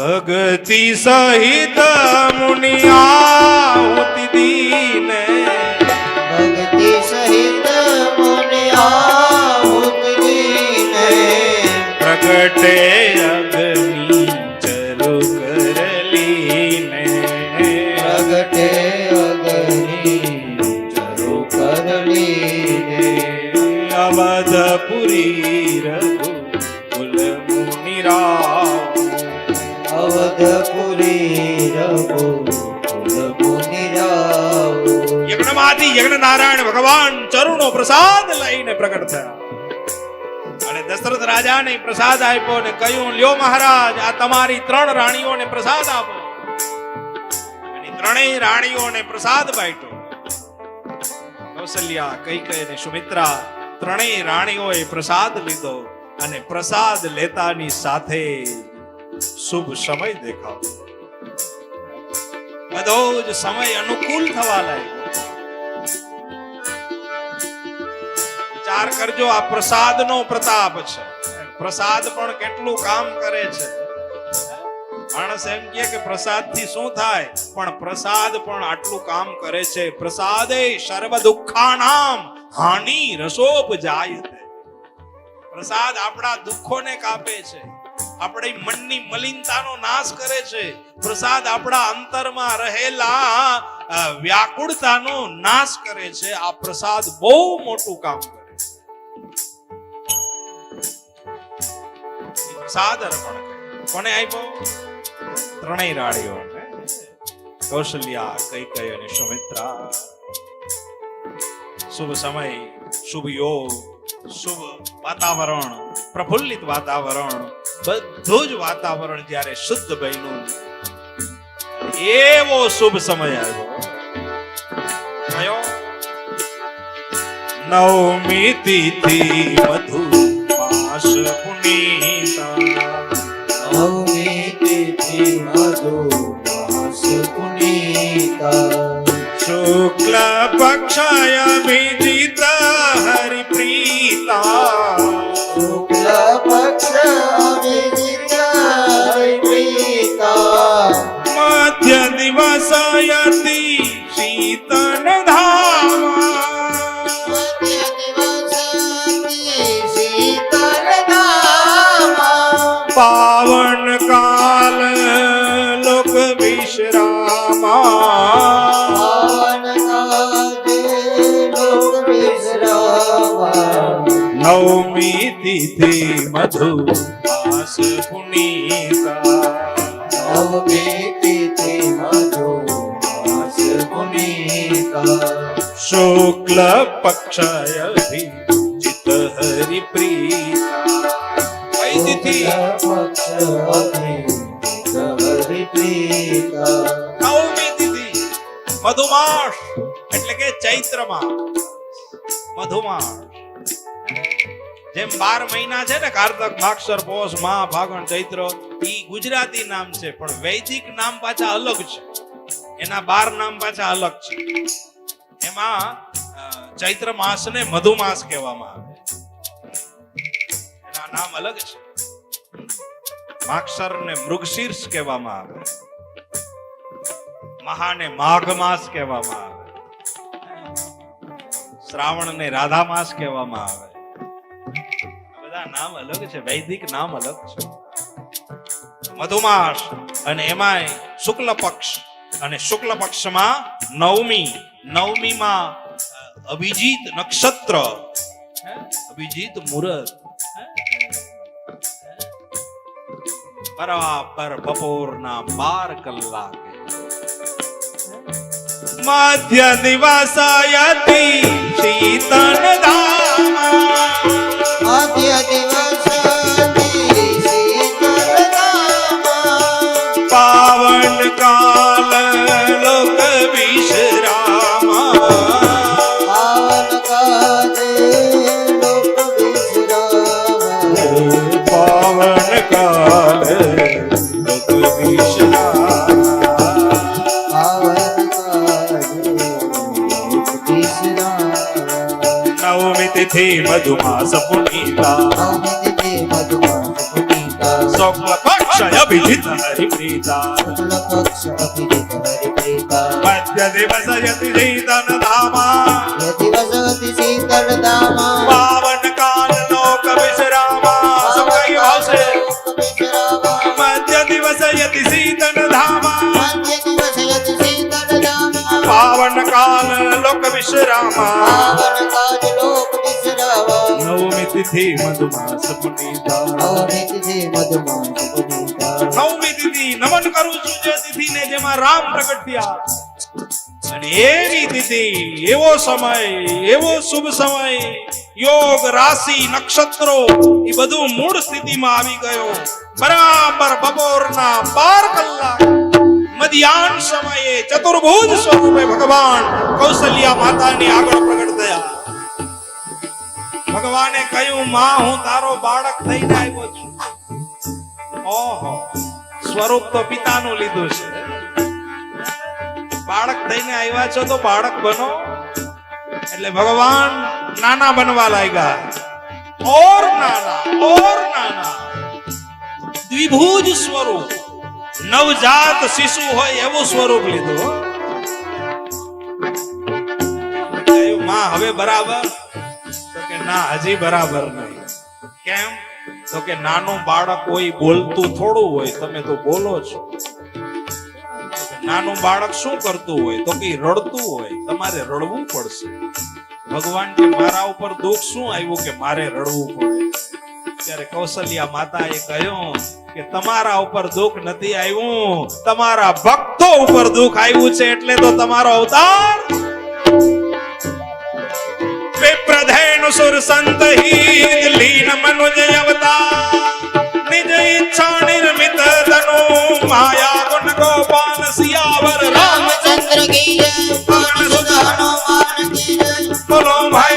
ભગતિ સહિત મુનિયા દીને ભક્તિ સહિત મુનિયા દીને પ્રગટે અગ્નિ ચરુ કરલીને પ્રગટે અગ્નિ ચરુ કરલીને અવધપુરી રઘુકુલ મુનિરાવ અવધપુરી રઘુકુલ મુનિરાવ યજ્ઞમાંથી યજ્ઞ નારાયણ ભગવાન ચરુનો પ્રસાદ લઈને પ્રગટ થયા અને દશરથ રાજાને પ્રસાદ આપ્યો અને કહ્યું, લ્યો મહારાજ, આ તમારી 3 રાણીઓને પ્રસાદ આપો. અને 3 રાણીઓને પ્રસાદ બાટ્યો. કૌશલ્યા, કૈકેયી અને સુમિત્રા 3 રાણીઓએ પ્રસાદ લીધો અને પ્રસાદ લેતાની સાથે શુભ સમય દેખાવ. બધો જ સમય અનુકૂળ થવા લાગ્યો. વિચાર કરજો, આ પ્રસાદનો પ્રતાપ છે. પ્રસાદ પણ કેટલું કામ કરે છે. માણસ એમ કહે કે પ્રસાદથી શું થાય, પણ પ્રસાદ પણ આટલું કામ કરે છે. પ્રસાદે સર્વ દુઃખાનામ હાનિ રસોપજાયતે. પ્રસાદ આપણા દુઃખોને કાપે છે, આપણી મનની મલિનતાનો નાશ કરે છે. પ્રસાદ આપણા અંતરમાં રહેલા વ્યાકુળતાનો નાશ કરે છે. આ પ્રસાદ બહુ મોટું કામ કરે છે. પ્રસાદ અર્પણ કોને આપ્યો? 3 રાણીઓને, કૌશલ્યા, કૈકેયી અને સુમિત્રા. શુભ સમય, શુભ યોગ, શુભ વાતાવરણ, પ્રફુલ્લિત વાતાવરણ, બધું જ વાતાવરણ જ્યારે શુદ્ધ બન્યું, એવો શુભ સમય આવ્યો. નવમી તિથિ મધુ માસ પુનીતા. નવમી તિથિ મધુ માસ પુનીતા. શુક્લ પક્ષય અભિજીત હરિપ્રીતા. શુક્લ પક્ષ અભિજીત હરિપ્રીતા. મધ્ય દિવસયતિ શીતન ધામા. મધ્ય દિવસતી શીતલ ધામા. પાવન કાલ લોક વિશ્રામા. પાવન કાજે લોક વિશ્રામા. નવમી તિથિ મધુ માસ પુનીતા. નવમી તિથિ મધુ માસ પુનીતા. શુક્લ પક્ષય અભિજીત હરિપ્રીતા. કઈ તિથિ? પક્ષ અભિજીત હરિપ્રીતા. નવમી તિથિ મધુમાસ એટલે કે ચૈત્રમાં મધુમાસ. જેમ 12 મહિના છે ને, કાર્તક, માગશર, પોષ, મા, ફાગણ, ચૈત્ર, ઈ ગુજરાતી નામ છે, પણ વૈદિક નામ પાછા અલગ છે. એના 12 નામ પાછા અલગ છે. એમાં ચૈત્ર માસને મધુમાસ કહેવામાં આવે. એના નામ અલગ છે. માગશર ને મૃગશીર્ષ કહેવામાં આવે. મહાને માઘ માસ કહેવામાં આવે. શ્રાવણ ને રાધા માસ કહેવામાં આવે. બધા નામ અલગ છે, વૈદિક નામ અલગ છે. મધુમાસ, અને એમાંય શુક્લ પક્ષ, અને શુક્લ પક્ષમાં નવમીમાં અભિજીત નક્ષત્ર, અભિજીત મુહૂર્ત, બરાબર બપોરના 12 કલાકે. મધ્ય દિવસયતિ શીતન ધામા. મધ્ય દિવસતી શીતલ ધામા. પાવન કાલ લોક વિશ્રામા. પાવન કાજે લોક વિશ્રામા. પાવન કાલ લોક વિશ્રામા. પાવન કાજે લોક વિશ્રામા. નવમી તિથિ મધુમાસ પુનીતા. નવમી તિથિ મધુમાસ પુનીતા. શુક્લ પક્ષ अभिजित हरिप्रीता सकलपक्ष अभिजित हरिप्रीता मध्य दिवस यति शीतल धामा यदि वसति शीतलधामा पावन काल लोक विश्रामा सब कई भाव से विश्रामा मध्य दिवस यति शीतल धामा मध्य दिवस यति शीतलधामा पावन काल लोक विश्रामा पावन काज लोक विश्रामा नवमी तिथि मधुमास पुनीता નવમી તિથિ મધુમાસ પુનીતા નવમી તિથિ નમન કરું છું જે તિથિને જેમાં રામ પ્રગટ થયા અને એવી તિથિ એવો સમય એવો શુભ સમય યોગ રાશિ નક્ષત્રો એ બધું મૂળ સ્થિતિમાં આવી ગયો બરાબર બપોરના 12 કલાક મધ્યાહન સમયે ચતુર્ભુજ સ્વરૂપે ભગવાન કૌશલ્યા માતાની આગળ પ્રગટ થયા ભગવાને કહ્યું માં હું તારો બાળક થઈને આવ્યો છું ઓહો સ્વરૂપ તો પિતાનું લીધું છે બાળક થઈને આવ્યા છો તો બાળક બનો એટલે ભગવાન નાના બનવા લાગ્યા ઓર નાના દ્વિભુજ સ્વરૂપ નવજાત શિશુ હોય એવું સ્વરૂપ લીધું કહ્યું માં હવે બરાબર તો કે ના હજી બરાબર નહીં કેમ તો કે નાનું બાળક કોઈ બોલતું થોડું હોય તમે તો બોલો છો નાનું બાળક શું કરતું હોય તો કે રડતું હોય તમારે રડવું પડશે ભગવાન કે મારા ઉપર દુઃખ શું આવ્યું કે મારે રડવું પડે ત્યારે કૌશલ્યા માતાએ કહ્યું કે તમારા ઉપર દુઃખ નથી આવ્યું તમારા ભક્તો ઉપર દુઃખ આવ્યું છે એટલે તો તમારો અવતાર विप्रधेनु सुर संत ही लीन मनुज अवतार निज इच्छा निर्मित तनु माया गुण गोपाल सियावर रामचंद्र की जय पवन सुत हनुमान की जय बोलो भाई